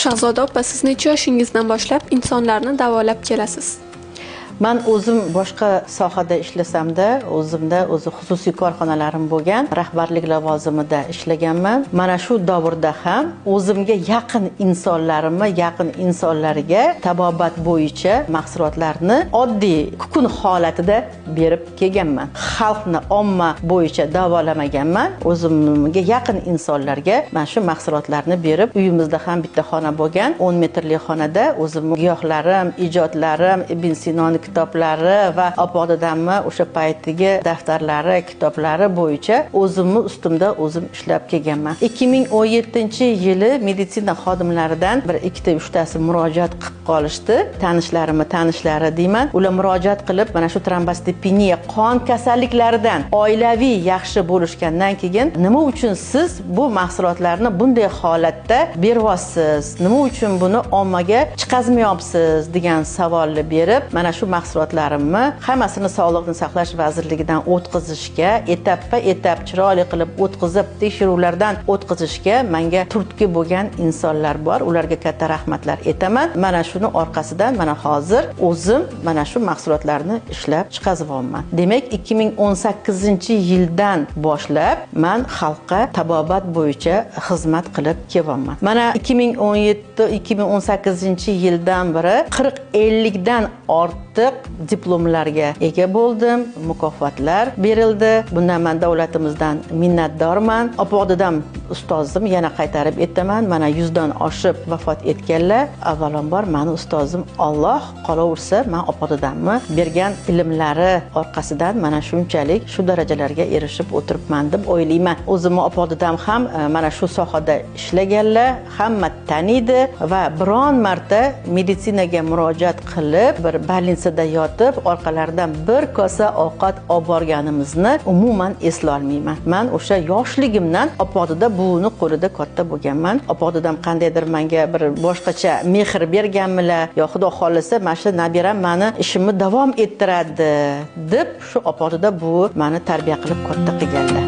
Shahzoda opa, siz necha yoshingizdan boshlab insonlarni davolab kelasiz? Men o'zim boshqa sohada ishlasamda, o'zimda xususiy korxonalarim bo'lgan, rahbarlik lavozimida ishlaganman. Mana shu davrda ham o'zimga yaqin insonlarga tabobat bo'yicha mahsulotlarni oddiy kukun holatida berib kelganman. Xalqni omma bo'yicha davolamaganman. O'zimga yaqin insonlarga mana shu mahsulotlarni berib, uyimizda ham bitta xona bo'lgan, 10 metrli xonada o'zimning giyohlarim, ijodlarim, Ibn Sinoning kitoblari va opa-dadamni o'sha paytdagi daftarlari, kitoblari bo'yicha o'zimni ustimda o'zim ishlab kelganman. 2017-yili meditsina xodimlaridan bir ikkita uchtasi murojaat qilib qolishdi. Tanishlari deyman. Ular murojaat qilib, mana shu trombositopeniya qon kasalliklaridan oilaviy yaxshi bo'lishgandan keyin nima uchun siz bu mahsulotlarni bunday holatda beryapsiz? Nima uchun buni ommaga chiqazmayapsiz degan savolni berib, mana shu mahsulotlarimni hammasini Sog'liqni saqlash vazirligidan o'tkazishga, etap chiroyli qilib o'tkazib, tekshiruvlardan o'tkazishga menga turtki bo'lgan insonlar bor. Ularga katta rahmatlar aytaman. Mana shuni orqasidan mana hozir o'zim mana shu mahsulotlarni ishlab chiqazyapman. Demak, 2018-yildan boshlab men xalqqa tabobat bo'yicha xizmat qilib kelyapman. Mana 2017-2018-yildan beri 40-50 dan ortiq diplomlarga ega bo'ldim, mukofotlar berildi. Bundan men davlatimizdan minnatdorman. Opa-dadam ustozim, yana qaytarib aytaman, mana 100 dan oshib vafot etganlar. Avvalambor meni ustozim Alloh, qolaversa men opa-dadamni bergan ilmlari orqasidan mana shunchalik shu darajalarga erishib o'tiribman deb o'ylayman. O'zimni opa-dadam ham mana shu sohada ishlaganlar, hamma taniydi va biron marta meditsinaga murojaat qilib, bir больницада yotib, orqalaridan bir kosa ovqat olib borganimizni umuman eslolmayman. Men o'sha yoshligimdan opa-dada buvini qo'lida katta bo'lganman. Opa-dadam qandaydir menga bir boshqacha mehr berganmilar, yo xudo xolisa mana shu nabiram meni ishimni davom ettiradi deb shu opa-dada buvi meni tarbiya qilib katta qilganlar.